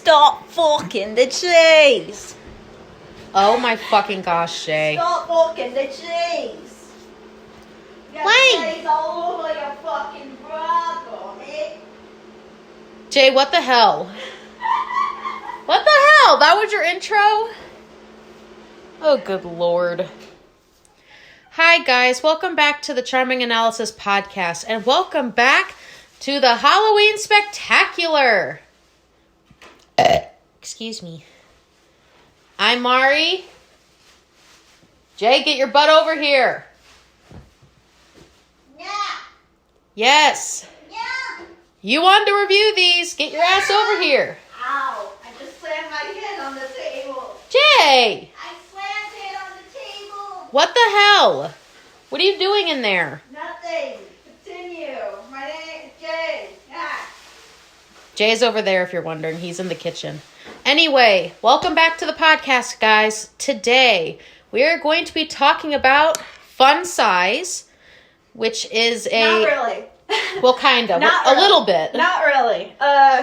Stop fucking the cheese. Oh my fucking gosh, Jay. Stop fucking the cheese. You got cheese all over your fucking bra, Gromit. Jay, what the hell? What the hell? That was your intro? Oh, good lord. Hi, guys. Welcome back to the Charming Analysis Podcast, and welcome back to the Halloween Spectacular. Excuse me. I'm Mari. Jay, get your butt over here. Yeah. Yes. Yeah. You wanted to review these. Get your ass over here. Ow. I just slammed my head on the table. Jay. I slammed it on the table. What the hell? What are you doing in there? Nothing. Continue. My name is Jay. Yeah. Jay's over there if you're wondering. He's in the kitchen. Anyway, welcome back to the podcast, guys. Today, we are going to be talking about Fun Size, which is a... Not really. Well, kind of. Not a really. little bit. Not really.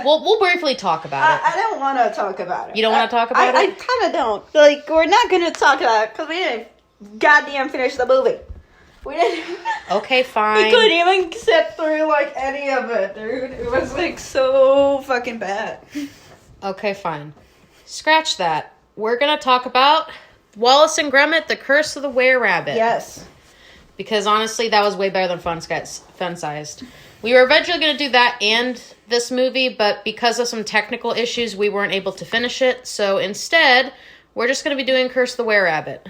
We'll briefly talk about it. I don't want to talk about it. You don't want to talk about I it? kind of don't. Like, we're not going to talk about it because we didn't goddamn finish the movie. We didn't. Okay, fine. We couldn't even sit through, like, any of it, dude. It was, like, so fucking bad. Okay, fine. Scratch that. We're going to talk about Wallace and Gromit, The Curse of the Wererabbit. Yes. Because, honestly, that was way better than Fun-Sized. We were eventually going to do that and this movie, but because of some technical issues, we weren't able to finish it. So, instead, we're just going to be doing Curse of the Wererabbit.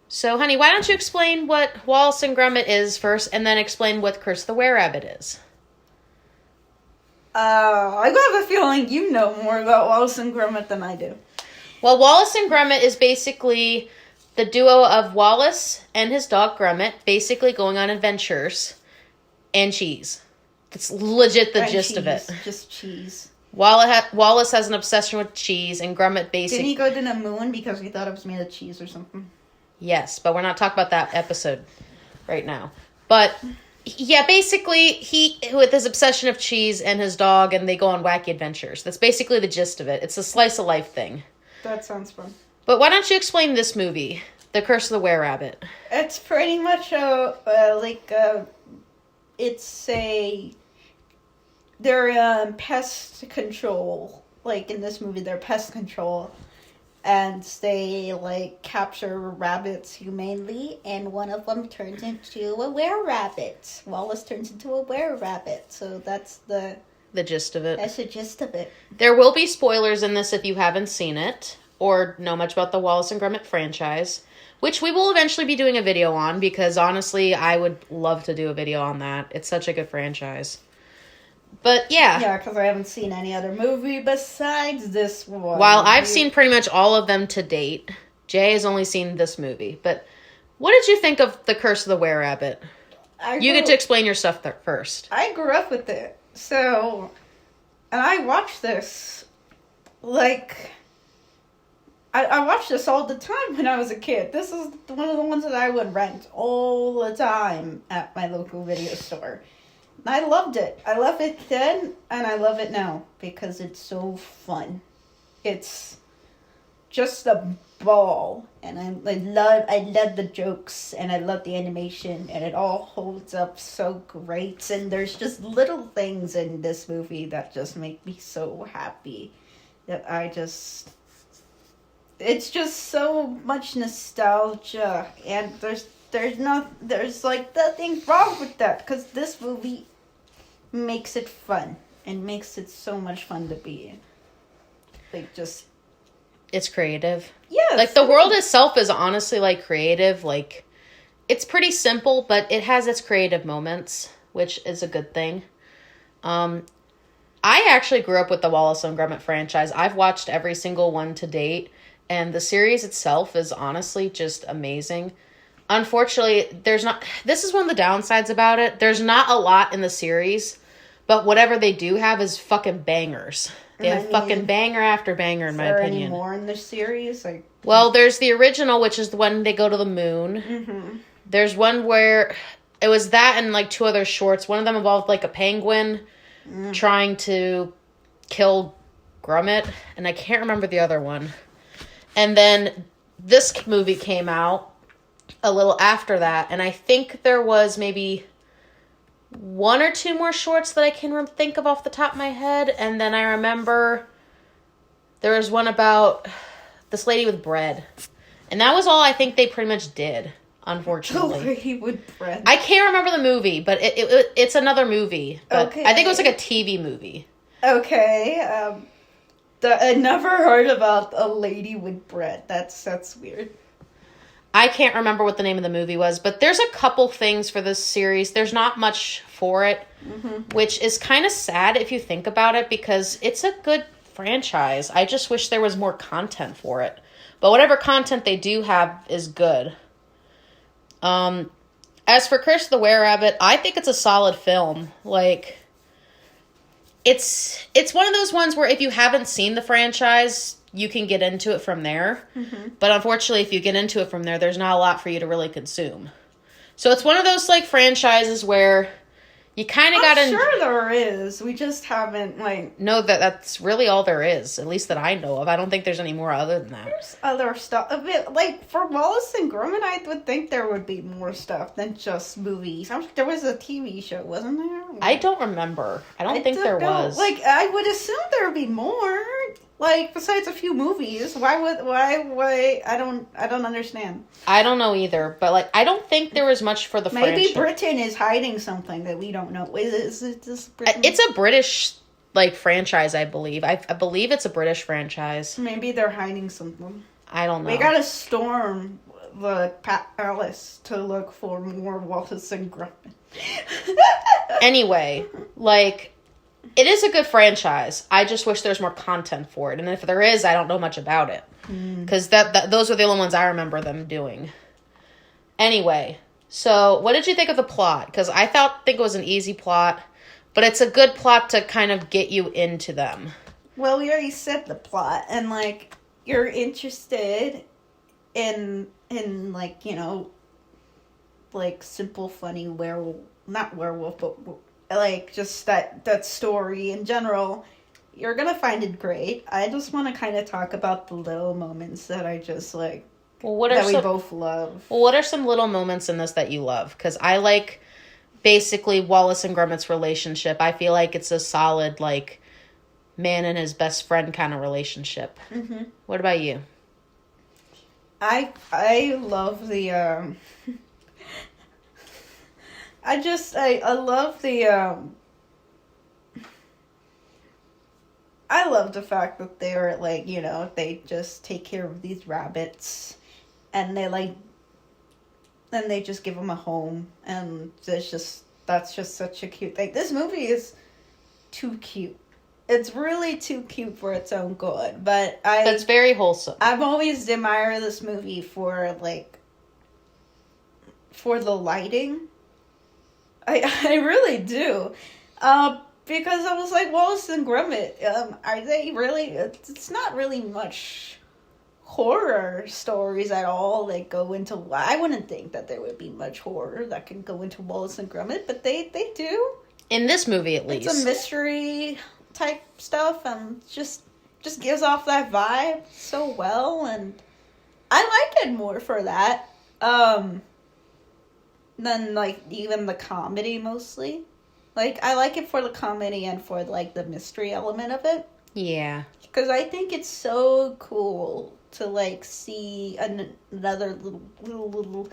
So, honey, why don't you explain what Wallace and Gromit is first, and then explain what Curse of the Wererabbit is? I have a feeling you know more about Wallace and Gromit than I do. Well, Wallace and Gromit is basically the duo of Wallace and his dog Gromit basically going on adventures and cheese. It's legit the gist of it. Just cheese. Wallace has an obsession with cheese, and Gromit basically... Didn't he go to the moon because he thought it was made of cheese or something? Yes, but we're not talking about that episode right now. But... yeah, basically, he, with his obsession of cheese and his dog, and they go on wacky adventures. That's basically the gist of it. It's a slice of life thing. That sounds fun. But why don't you explain this movie, The Curse of the Wererabbit? It's pretty much they're pest control. Like, in this movie, they're pest control. And they, like, capture rabbits humanely, and one of them turns into a wererabbit. Wallace turns into a wererabbit, so that's the gist of it. That's the gist of it. There will be spoilers in this if you haven't seen it, or know much about the Wallace and Gromit franchise, which we will eventually be doing a video on, because honestly, I would love to do a video on that. It's such a good franchise. But, yeah. Yeah, because I haven't seen any other movie besides this one. While I've seen pretty much all of them to date, Jay has only seen this movie. But what did you think of The Curse of the Wererabbit? You get to explain your stuff first. I grew up with it. So, and I watched this, like, I watched this all the time when I was a kid. This is one of the ones that I would rent all the time at my local video store. I loved it. I loved it then, and I love it now, because it's so fun. It's just a ball, and I love the jokes, and I love the animation, and it all holds up so great, and there's just little things in this movie that just make me so happy, that it's just so much nostalgia, and there's like nothing wrong with that, because this movie makes it fun and makes it so much fun to be in. Like, just, it's creative. Yeah, like the world itself is honestly like creative. Like, it's pretty simple, but it has its creative moments, which is a good thing. I actually grew up with the Wallace and Gromit franchise. I've watched every single one to date, and the series itself is honestly just amazing. Unfortunately, this is one of the downsides about it. There's not a lot in the series, but whatever they do have is fucking bangers. They have fucking banger after banger, in my opinion. Is there any more in the series? Well, there's the original, which is the one they go to the moon. Mm-hmm. There's one where it was that and like two other shorts. One of them involved like a penguin trying to kill Gromit, and I can't remember the other one. And then this movie came out a little after that, and I think there was maybe 1 or 2 more shorts that I can think of off the top of my head, and then I remember there was one about this lady with bread, and that was all I think they pretty much did, unfortunately. The lady with bread. I can't remember the movie, but it's another movie. But Okay. I think it was like a TV movie. Okay, I never heard about a lady with bread. That's weird. I can't remember what the name of the movie was, but there's a couple things for this series. There's not much for it, which is kind of sad if you think about it, because it's a good franchise. I just wish there was more content for it. But whatever content they do have is good. As for Curse of the Wererabbit, I think it's a solid film. Like, it's one of those ones where if you haven't seen the franchise, you can get into it from there. But unfortunately, if you get into it from there, there's not a lot for you to really consume. So it's one of those, like, franchises where you kind of got to... I'm sure there is. We just haven't, like... No, that's really all there is, at least that I know of. I don't think there's any more other than that. There's other stuff. A bit, like, for Wallace and Gromit, I would think there would be more stuff than just movies. There was a TV show, wasn't there? I don't remember. I don't think there was. Like, I would assume there would be more. Like, besides a few movies. Why? I don't understand. I don't know either, but, like, I don't think there was much for the Maybe franchise. Britain is hiding something that we don't know. Is it this Britain? It's a British, like, franchise, I believe. I believe it's a British franchise. Maybe they're hiding something. I don't know. We gotta storm the palace to look for more Wallace and Gromit. Anyway, like, it is a good franchise. I just wish there's more content for it. And if there is, I don't know much about it. Because those are the only ones I remember them doing. Anyway, so what did you think of the plot? Because I think it was an easy plot, but it's a good plot to kind of get you into them. Well, we already said the plot, and, like, you're interested in like, you know, like, simple, funny not werewolf, but, like, just that story in general. You're gonna find it great. I just want to kind of talk about the little moments that I just, like, Well, we both love. Well, what are some little moments in this that you love? Because I like, basically, Wallace and Gromit's relationship. I feel like it's a solid, like, man and his best friend kind of relationship. What about you? I love the I love the I love the fact that they're, like, you know, they just take care of these rabbits, and they just give them a home, and that's just such a cute thing. This movie is too cute. It's really too cute for its own good, but That's very wholesome. I've always admired this movie for the lighting. I really do. Because I was like, Wallace and Gromit, are they really... It's not really much horror stories at all that go into... I wouldn't think that there would be much horror that can go into Wallace and Gromit, but they do. In this movie, at least. It's a mystery type stuff, and just gives off that vibe so well, and I like it more for that. Than, like, even the comedy, mostly. Like, I like it for the comedy and for, like, the mystery element of it. Yeah. Because I think it's so cool to, like, see another little,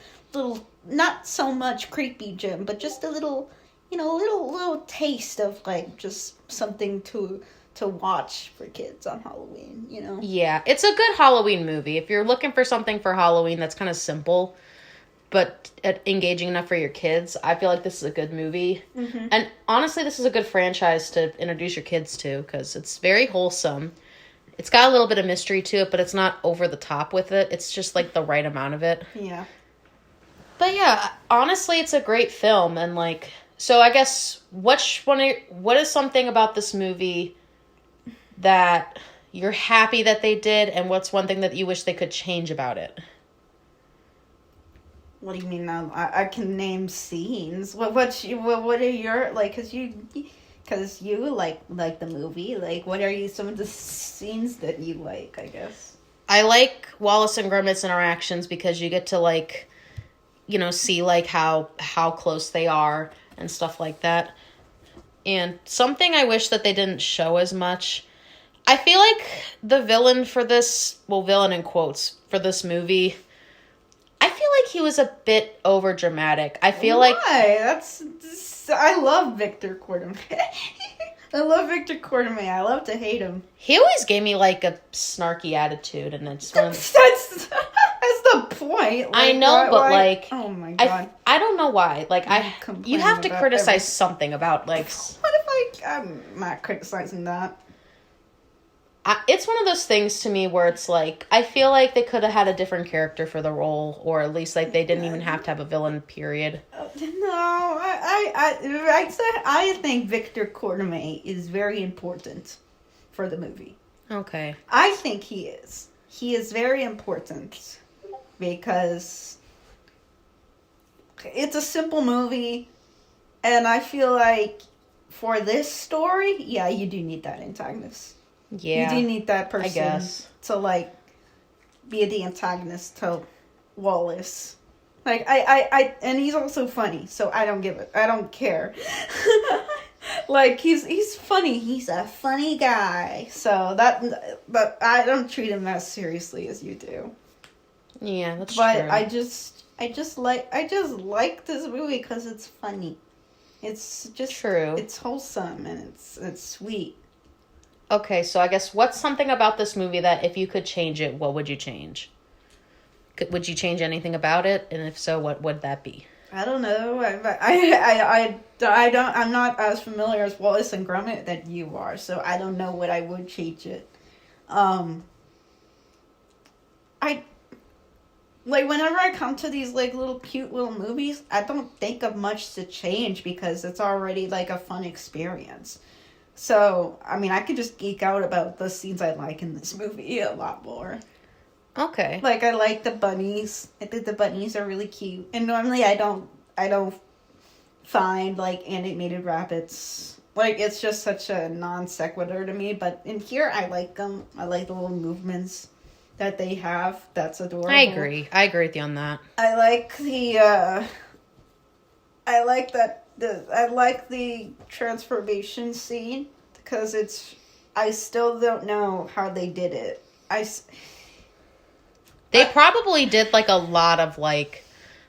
not so much creepy Jim, but just a little, you know, little taste of, like, just something to watch for kids on Halloween, you know? Yeah, it's a good Halloween movie. If you're looking for something for Halloween that's kind of simple, but engaging enough for your kids, I feel like this is a good movie. And honestly, this is a good franchise to introduce your kids to, because it's very wholesome. It's got a little bit of mystery to it, but it's not over the top with it. It's just, like, the right amount of it. Yeah. But yeah, honestly, it's a great film. And, like, so I guess, what is something about this movie that you're happy that they did, and what's one thing that you wish they could change about it? What do you mean? I can name scenes. What are your, like? Because because you like the movie. Like, what are some of the scenes that you like, I guess? I like Wallace and Gromit's interactions because you get to, like, see, like, how close they are and stuff like that. And something I wish that they didn't show as much, I feel like the villain for this, well, villain in quotes, for this movie, I feel like he was a bit over dramatic. I feel like... Why? I love Victor Quartermain. I love Victor Quartermain. I love to hate him. He always gave me, like, a snarky attitude, and it's one... That's the point. Like, I know, but, like... Oh, my God. I don't know why. Like, you have to criticize something about, like... What if I'm not criticizing that? It's one of those things to me where it's, like, I feel like they could have had a different character for the role, or at least, like, they didn't even have to have a villain, period. No, I think Victor Quartermain is very important for the movie. Okay. I think he is. He is very important because it's a simple movie, and I feel like for this story, yeah, you do need that antagonist. Yeah. You do need that person, I guess, to, like, be the antagonist to Wallace. Like, I and he's also funny, so I don't care. Like, he's funny. He's a funny guy. So but I don't treat him as seriously as you do. Yeah, that's true. But I just like this movie because it's funny. It's just true. It's wholesome and it's sweet. Okay, so I guess what's something about this movie that if you could change it, what would you change? Would you change anything about it? And if so, what would that be? I don't know. I'm not as familiar as Wallace and Gromit that you are, so I don't know what I would change it. Whenever I come to these, like, little cute little movies, I don't think of much to change because it's already, like, a fun experience. So, I mean, I could just geek out about the scenes I like in this movie a lot more. Okay. Like, I like the bunnies. I think the bunnies are really cute. And normally I don't find, like, animated rabbits. Like, it's just such a non sequitur to me. But in here, I like them. I like the little movements that they have. That's adorable. I agree with you on that. I like the transformation scene because I still don't know how they did it. They probably did, like, a lot of, like,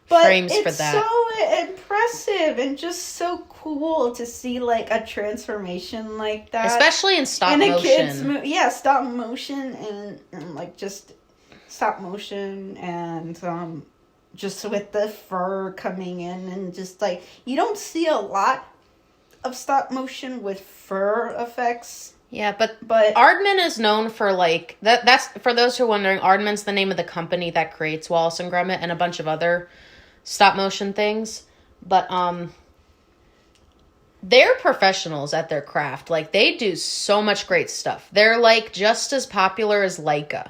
frames for that. It's so impressive and just so cool to see, like, a transformation like that. Especially in stop motion. Stop motion and like, just stop motion and, just with the fur coming in and just, like, you don't see a lot of stop motion with fur effects. Yeah, but Aardman is known for, like, that's, for those who are wondering, Aardman's the name of the company that creates Wallace and Gromit and a bunch of other stop motion things. But, they're professionals at their craft. Like, they do so much great stuff. They're, like, just as popular as Leica.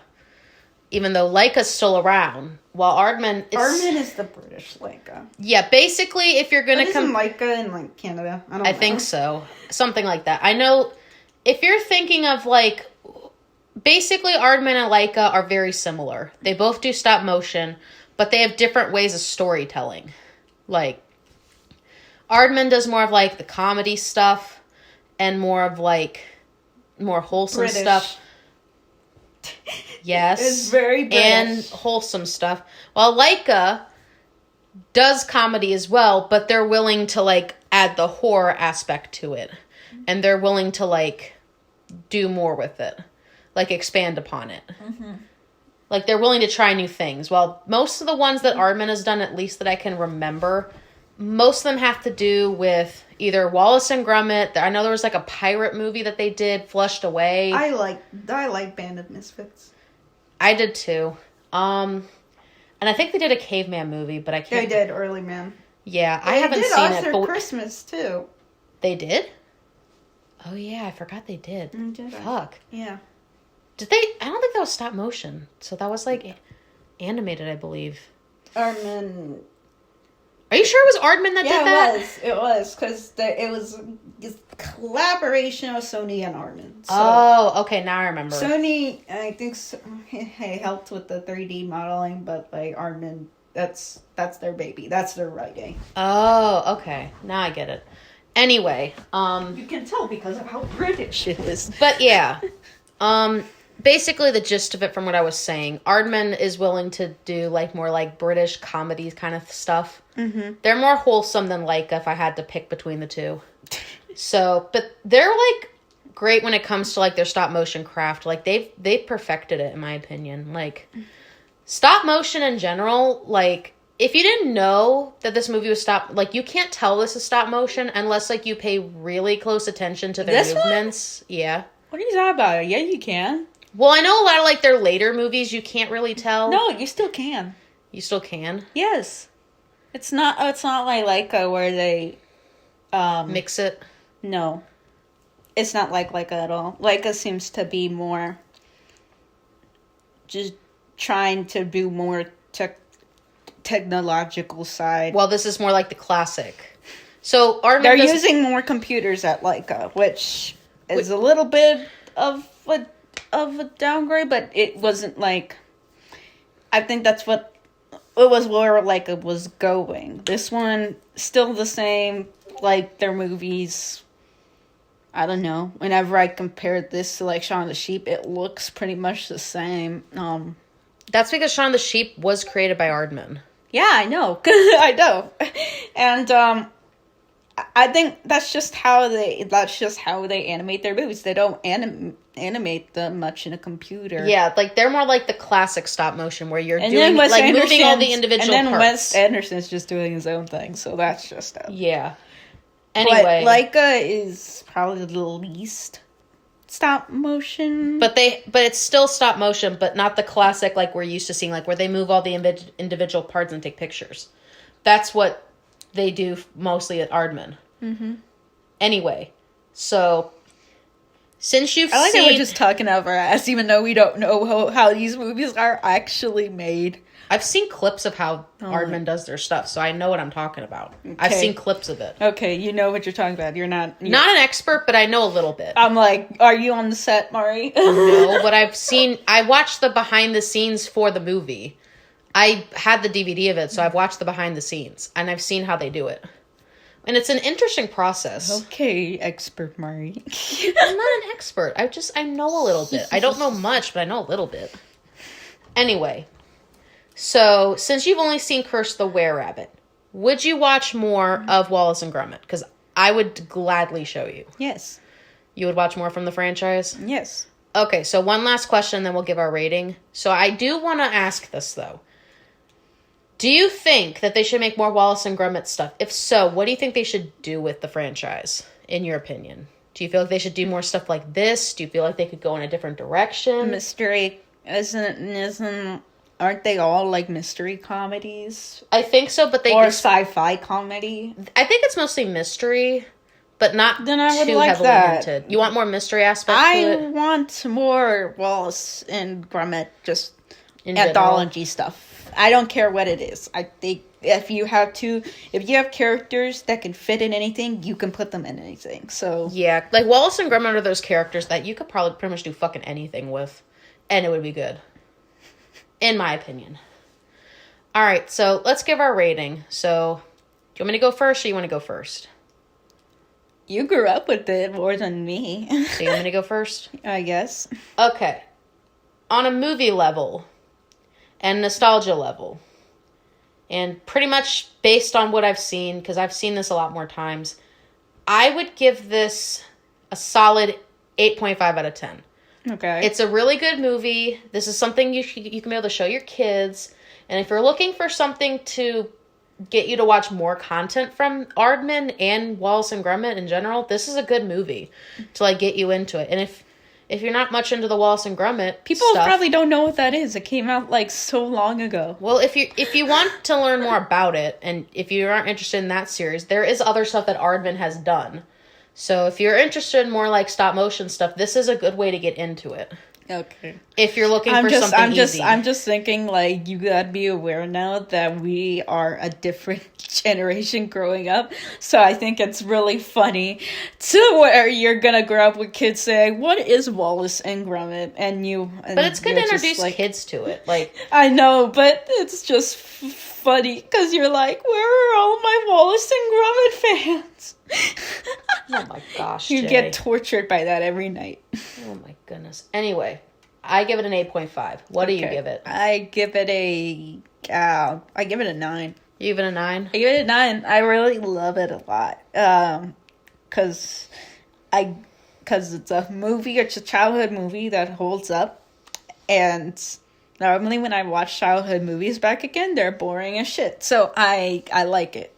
Even though Leica's still around. While Aardman is the British Leica. Yeah, basically, if you're gonna come... Isn't Leica in, like, Canada? I don't know. I think so. Something like that. I know... If you're thinking of, like, basically Aardman and Leica are very similar. They both do stop motion, but they have different ways of storytelling. Like, Aardman does more of, like, the comedy stuff and more of, like, more wholesome British stuff. Yes. It's very British. And wholesome stuff. While Leica does comedy as well, but they're willing to, like, add the horror aspect to it. And they're willing to, like, do more with it. Like, expand upon it. Mm-hmm. Like, they're willing to try new things. While most of the ones that Aardman has done, at least that I can remember, most of them have to do with either Wallace and Gromit. I know there was, like, a pirate movie that they did, Flushed Away. I like Band of Misfits. I did, too. And I think they did a caveman movie, but I can't... They did, Early Man. Yeah, I haven't seen it. But Christmas, too. They did? Oh, yeah, I forgot they did. Fuck. Yeah. Did they? I don't think that was stop motion. So that was, like, animated, I believe. Aardman. Are you sure it was Aardman that did that? Yeah, it was. Because it's collaboration with Sony and Aardman. So Oh, okay, now I remember. Sony, I think, helped with the 3D modeling, but like Aardman, that's their baby. That's their writing. Oh, okay. Now I get it. Anyway, You can tell because of how British it is. but yeah. Basically the gist of it from what I was saying, Aardman is willing to do like more like British comedies kind of stuff. Mm-hmm. They're more wholesome than Leica if I had to pick between the two. So, but they're like great when it comes to like their stop motion craft. Like they've perfected it in my opinion. Like stop motion in general, like if you didn't know that this movie was like you can't tell this is stop motion unless like you pay really close attention to their movements. Yeah. What are you talking about? Yeah, you can. Well, I know a lot of like their later movies you can't really tell. No, you still can. You still can? Yes. It's not like Leica where they Mix it. No. It's not like Leica at all. Leica seems to be more just trying to do more technological side. Well, this is more like the classic. So they're using more computers at Leica, which is a little bit of a downgrade, but it wasn't like. I think that's what it was where Leica was going. This one still the same, like their movies. I don't know. Whenever I compare this to like Shaun of the Sheep, it looks pretty much the same. That's because Shaun of the Sheep was created by Aardman. Yeah, I know. I know. And I think that's just how they animate their movies. They don't animate them much in a computer. Yeah, like they're more like the classic stop motion where you're doing like moving all the individual parts. And then Wes Anderson's just doing his own thing, so that's just it. Yeah. Anyway, but Leica is probably the least stop motion. But it's still stop motion, but not the classic like we're used to seeing, like where they move all the individual parts and take pictures. That's what they do mostly at Aardman. Mm-hmm. Anyway, so since you've I like seen, that we're just talking out of our ass, even though we don't know how these movies are actually made. I've seen clips of how Aardman does their stuff, so I know what I'm talking about. Okay. I've seen clips of it. Okay, you know what you're talking about. You're not an expert, but I know a little bit. I'm like, are you on the set, Mari? No, but I watched the behind the scenes for the movie. I had the DVD of it, so I've watched the behind the scenes, and I've seen how they do it. And it's an interesting process. Okay, expert Mari. I'm not an expert. I know a little bit. I don't know much, but I know a little bit. Anyway, so since you've only seen Curse the Wererabbit, would you watch more of Wallace and Gromit? Because I would gladly show you. Yes. You would watch more from the franchise? Yes. Okay, so one last question, then we'll give our rating. So I do want to ask this, though. Do you think that they should make more Wallace and Gromit stuff? If so, what do you think they should do with the franchise, in your opinion? Do you feel like they should do more stuff like this? Do you feel like they could go in a different direction? Mystery, aren't they all like mystery comedies? I think so, but or sci-fi comedy. I think it's mostly mystery, but not then I would too like heavily that. hinted. You want more mystery aspect to it? I want more Wallace and Gromit, just In anthology stuff. I don't care what it is. I think if you have characters that can fit in anything, you can put them in anything. So yeah, like Wallace and Gromit are those characters that you could probably pretty much do fucking anything with, and it would be good, in my opinion. All right, so let's give our rating. So, do you want me to go first, or you want to go first? You grew up with it more than me. So you want me to go first? I guess. Okay. On a movie level and nostalgia level, and pretty much based on what I've seen, because I've seen this a lot more times, I would give this a solid 8.5 out of 10. Okay. It's a really good movie. This is something you can be able to show your kids. And if you're looking for something to get you to watch more content from Aardman and Wallace and Gromit in general, this is a good movie to like get you into it. And if you're not much into the Wallace and Gromit people stuff, probably don't know what that is. It came out like so long ago. Well, if you want to learn more about it, and if you aren't interested in that series, there is other stuff that Aardman has done. So if you're interested in more like stop motion stuff, this is a good way to get into it. Okay. If you're looking for something easy. I'm just thinking, like, you gotta be aware now that we are a different generation growing up. So I think it's really funny to where you're gonna grow up with kids saying, "What is Wallace and Gromit?" But it's good to introduce kids to it. Like, I know, but it's just funny because you're like, "Where are all my Wallace and Gromit fans?" oh my gosh, You Jay. get tortured by that every night. Oh my goodness. Anyway, I give it an 8.5. What do you give it? I give it a 9. You give it a 9? I give it a 9. I really love it a lot. Cause it's a movie, it's a childhood movie that holds up. And normally when I watch childhood movies back again, they're boring as shit. So I like it.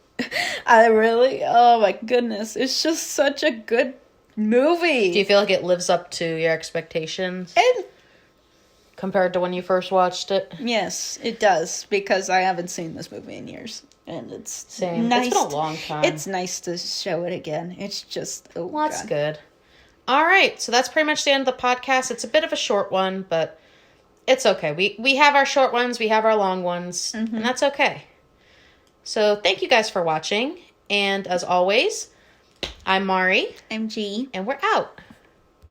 I really, oh my goodness, it's just such a good movie. Do you feel like it lives up to your expectations? And compared to when you first watched it? yes, it does, because I haven't seen this movie in years. And it's Same. nice. It's been a long time. It's nice to show it again. It's just, oh well, that's God. good. All right, so that's pretty much the end of the podcast. It's a bit of a short one, but it's okay. We have our short ones, we have our long ones, and that's okay. So thank you guys for watching, and as always, I'm Mari. I'm G. And we're out.